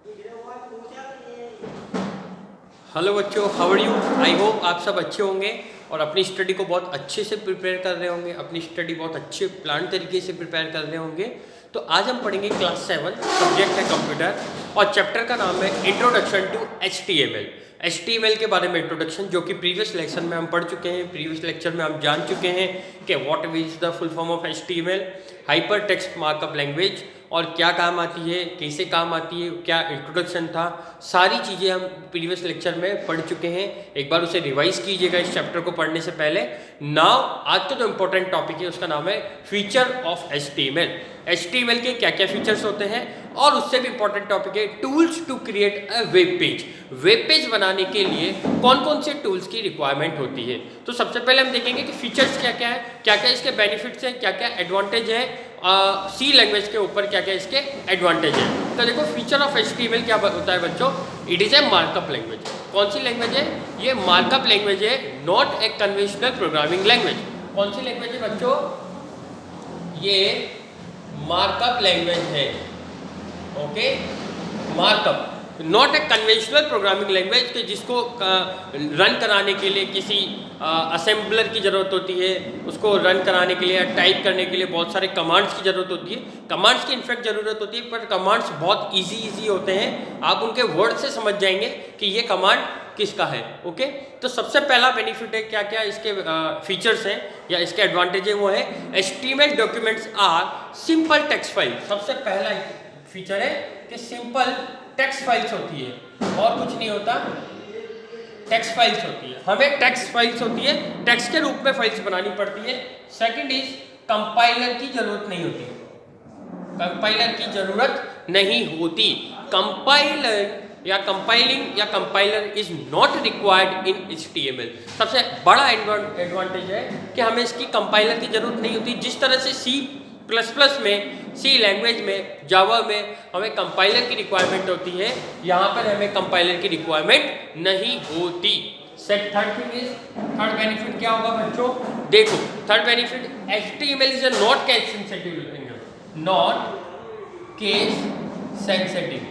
Hello बच्चों, how are you? I hope आप सब अच्छे होंगे और अपनी स्टडी को बहुत अच्छे से प्रिपेयर कर रहे होंगे, अपनी स्टडी बहुत अच्छे प्लान तरीके से प्रिपेयर कर रहे होंगे। तो आज हम पढ़ेंगे क्लास 7, सब्जेक्ट है कंप्यूटर और चैप्टर का नाम है इंट्रोडक्शन टू HTML। HTML के बारे में इंट्रोडक्शन, जो कि प्रीवियस लेक्चर में हम पढ़ चुके हैं। प्रीवियस लेक्चर में हम जान चुके हैं कि what is the full form of HTML, hyper text markup language, और क्या काम आती है, कैसे काम आती है, क्या इंट्रोडक्शन था, सारी चीज़ें हम प्रीवियस लेक्चर में पढ़ चुके हैं। एक बार उसे रिवाइज कीजिएगा इस चैप्टर को पढ़ने से पहले। नाउ आज का जो इंपॉर्टेंट टॉपिक है उसका नाम है फीचर ऑफ HTML। HTML के क्या क्या फीचर्स होते हैं, और उससे भी इंपॉर्टेंट टॉपिक है tools to create a web page. Web page बनाने के लिए कौन कौन से टूल्स की रिक्वायरमेंट होती है। तो सबसे पहले हम देखेंगे कि फीचर्स क्या क्या है, क्या क्या इसके बेनिफिट्स हैं, क्या क्या एडवांटेज है, सी लैंग्वेज के ऊपर क्या क्या इसके एडवांटेज है। तो देखो, फीचर ऑफ HTML क्या होता है बच्चों, it is a markup language. कौन सी लैंग्वेज है? ये मार्कअप लैंग्वेज है, not a conventional programming language. कौन सी लैंग्वेज है बच्चों? ये मार्कअप लैंग्वेज है। Okay, markup, not a conventional programming language के जिसको रन कराने के लिए किसी असेंबलर की ज़रूरत होती है, उसको रन कराने के लिए या टाइप करने के लिए बहुत सारे कमांड्स की ज़रूरत होती है। कमांड्स की इनफैक्ट ज़रूरत होती है, पर कमांड्स बहुत इजी होते हैं। आप उनके वर्ड से समझ जाएंगे कि ये कमांड किसका है। ओके, तो सबसे पहला बेनिफिट है, क्या क्या इसके फीचर्स हैं या इसके एडवांटेज है, वो है HTML documents are simple text file. सबसे पहला फीचर है कि सिंपल टेक्स्ट फाइल्स होती है, और कुछ नहीं होता, टेक्स्ट फाइल्स होती है। हमें टेक्स्ट फाइल्स होती है, टेक्स्ट के रूप में फाइल्स बनानी पड़ती है। सेकंड इज कंपाइलर की जरूरत नहीं होती, कंपाइलर की जरूरत नहीं होती। कंपाइलर या कंपाइलिंग या compiler is not required in HTML। सबसे बड़ा एडवांटेज है कि हमें इसकी कंपाइलर की जरूरत नहीं होती। जिस तरह से C++ में, सी लैंग्वेज में, जावा में हमें कंपाइलर की रिक्वायरमेंट होती है, यहाँ पर हमें कंपाइलर की रिक्वायरमेंट नहीं होती। थर्ड बेनिफिट क्या होगा बच्चों? देखो, third benefit, HTML is not case sensitive language, not case sensitive.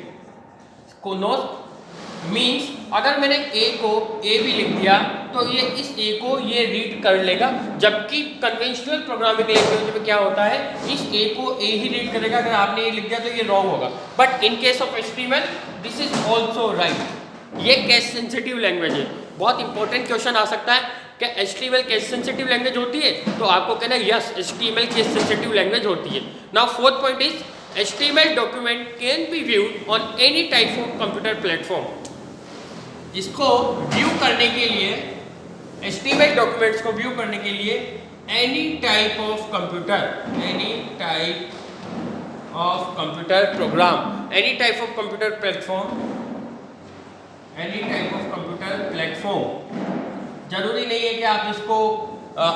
Means अगर मैंने ए भी लिख दिया तो ये इस ए को ये रीड कर लेगा, जबकि कन्वेंशनल प्रोग्रामिंग लैंग्वेज में क्या होता है, इस ए को ए ही रीड करेगा। अगर आपने ये लिख दिया तो ये रॉन्ग होगा। But in case of HTML this is also right. ये केस सेंसिटिव लैंग्वेज है। बहुत इंपॉर्टेंट क्वेश्चन आ सकता है कि HTML केस सेंसिटिव लैंग्वेज होती है, तो आपको कहना है yes, HTML case sensitive language होती है। Now fourth point is HTML document can be viewed on any type of computer platform। इसको व्यू करने के लिए, HTML डॉक्यूमेंट्स को व्यू करने के लिए any type of computer, any type of computer program, any type of computer platform, any type of computer platform. जरूरी नहीं है कि आप इसको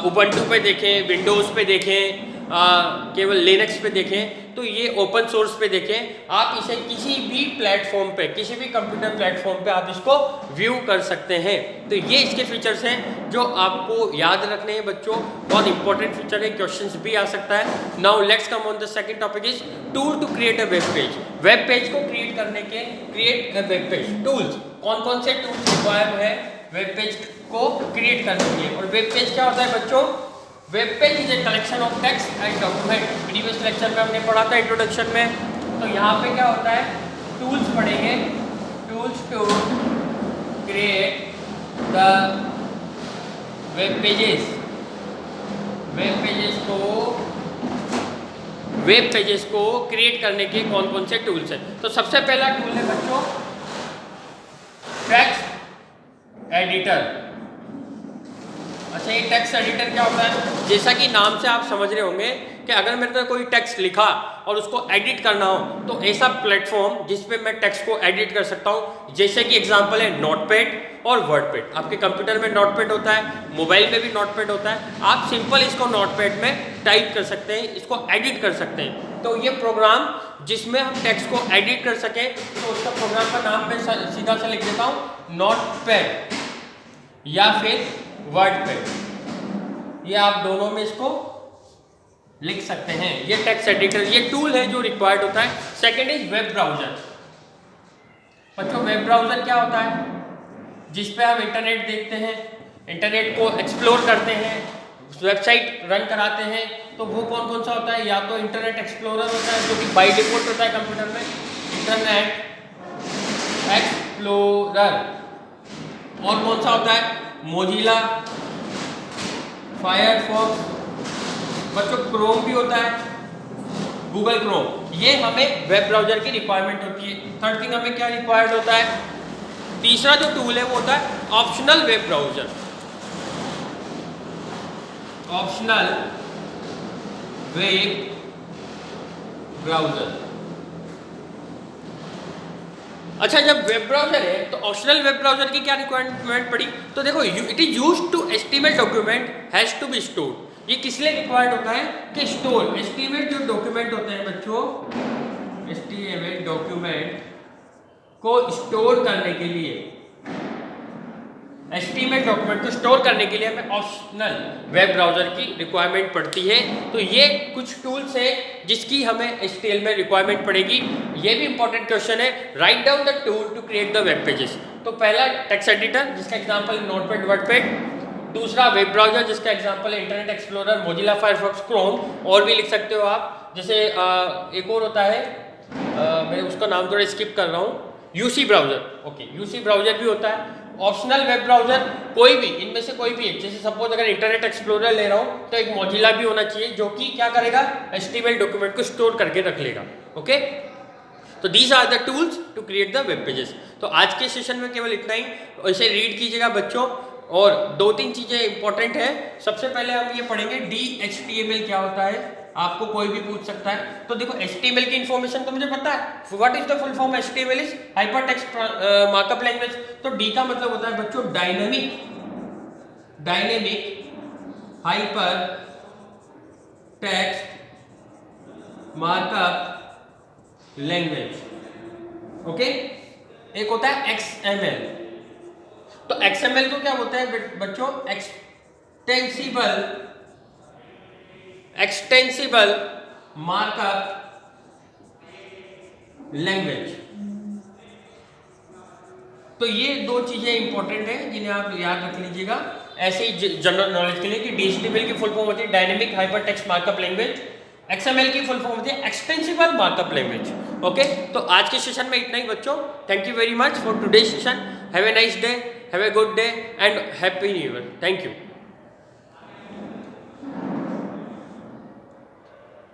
उबंटू पे देखें, विंडोज़ पे देखें, केवल लिनक्स पे देखें, तो ये ओपन सोर्स पे देखें। आप इसे किसी भी प्लेटफॉर्म पे, किसी भी कंप्यूटर प्लेटफॉर्म पे आप इसको व्यू कर सकते हैं। तो ये इसके फीचर्स हैं जो आपको याद रखने हैं बच्चों। बहुत इंपॉर्टेंट फीचर है, क्वेश्चंस भी आ सकता है। Now let's come on the second topic is tool to create a web page. Web page को क्रिएट करने के, create a web page tools, कौन कौन से टूल्स रिक्वायर्ड है वेब पेज को क्रिएट करने के लिए। और वेब पेज क्या होता है बच्चों? Web page is a collection of text and document. Previous lecture में हमने पढ़ा था इंट्रोडक्शन में। तो यहाँ पे क्या होता है, टूल्स पढ़ेंगे, tools to create the web pages. Web pages को क्रिएट करने के कौन कौन से टूल्स हैं। तो सबसे पहला टूल है बच्चों टेक्स्ट एडिटर। अच्छा, ये टेक्स्ट एडिटर क्या होता है? जैसा कि नाम से आप समझ रहे होंगे कि अगर मेरे को कोई टेक्स्ट लिखा और उसको एडिट करना हो, तो ऐसा प्लेटफॉर्म जिस पे मैं टेक्स्ट को एडिट कर सकता हूँ, जैसे कि एग्जांपल है नोटपैड और वर्डपैड। आपके कंप्यूटर में नोटपैड होता है, मोबाइल में भी नोटपैड होता है। आप सिंपल इसको नोटपैड में टाइप कर सकते हैं, इसको एडिट कर सकते हैं। तो ये प्रोग्राम जिसमें हम टेक्स्ट को एडिट कर सकें, तो उसका प्रोग्राम का नाम मैं सीधा सा लिख देता हूँ, नोटपैड या फिर वर्डपैड। ये आप दोनों में इसको लिख सकते हैं। ये टेक्स्ट एडिटर, ये टूल है जो रिक्वायर्ड होता है। Second is web browser. बच्चों वेब ब्राउज़र क्या होता है? जिस पे हम इंटरनेट देखते हैं, इंटरनेट को एक्सप्लोर करते हैं, वेबसाइट रन कराते हैं, तो वो कौन कौन सा होता है? या तो इंटरनेट एक्सप्लोरर होता है जो कि बाय डिफॉल्ट होता है कंप्यूटर में, इंटरनेट एक्सप्लोरर। और कौन सा होता है? मोजिला, फायरफॉक्स, बच्चों क्रोम भी होता है, गूगल क्रोम। ये हमें वेब ब्राउज़र की रिक्वायरमेंट होती है। थर्ड थिंग हमें क्या रिक्वायर्ड होता है? तीसरा जो टूल है वो होता है optional web browser. Optional web browser. अच्छा, जब वेब ब्राउज़र है तो ऑप्शनल वेब ब्राउज़र की क्या रिक्वायरमेंट पड़ी? तो देखो, it is used to HTML document has to be stored. ये किस लिए रिक्वायर्ड होता है? कि स्टोर एचटीएमएल जो डॉक्यूमेंट होते हैं बच्चों, एचटीएमएल डॉक्यूमेंट को स्टोर करने के लिए, एचटीएमएल डॉक्यूमेंट को स्टोर करने के लिए हमें ऑप्शनल वेब ब्राउज़र की रिक्वायरमेंट पड़ती है। तो ये कुछ टूल्स है जिसकी हमें एचटीएमएल में रिक्वायरमेंट पड़ेगी। ये भी इंपॉर्टेंट क्वेश्चन है। Write down the tool to create the web pages. तो पहला टेक्स्ट एडिटर जिसका एग्जांपल है नोटपैड, वर्डपैड। दूसरा वेब ब्राउज़र जिसका एग्जांपल है Internet Explorer, Mozilla, Firefox, Chrome. और भी लिख सकते हो आप, जैसे एक और होता है, मैं उसका नाम थोड़ा स्किप कर रहा हूँ, UC browser. Okay, UC browser भी होता है। ऑप्शनल वेब ब्राउज़र कोई भी, इनमें से कोई भी एक, जैसे सपोज अगर इंटरनेट एक्सप्लोरर ले रहा हूँ तो एक मोजिला भी होना चाहिए जो कि क्या करेगा? एचटीएमएल डॉक्यूमेंट को स्टोर करके रख लेगा। ओके, तो these are the tools to create the web pages. तो आज के सेशन में केवल इतना ही। इसे रीड कीजिएगा बच्चों। और दो तीन चीज़ें इंपॉर्टेंट है। सबसे पहले हम ये पढ़ेंगे DHTML क्या होता है, आपको कोई भी पूछ सकता है। तो देखो, HTML की इंफॉर्मेशन तो मुझे पता है। What is the full form? HTML is hyper text markup language. तो D का मतलब होता है बच्चों dynamic hyper text markup language. Okay, एक होता है XML। तो XML को क्या बोलते हैं बच्चों? Extensible markup language. तो ये दो चीजें इंपॉर्टेंट है जिन्हें आप याद रख लीजिएगा ऐसे ही जनरल नॉलेज के लिए कि DHTML की फुल फॉर्म होती है dynamic hyper text markup language, XML की फुल फॉर्म होती है एक्सटेंसिबल मार्कअप लैंग्वेज। ओके, तो आज के सेशन में इतना ही बच्चों। Thank you very much for today session. Have a nice day, have a good day and happy new year. Thank you.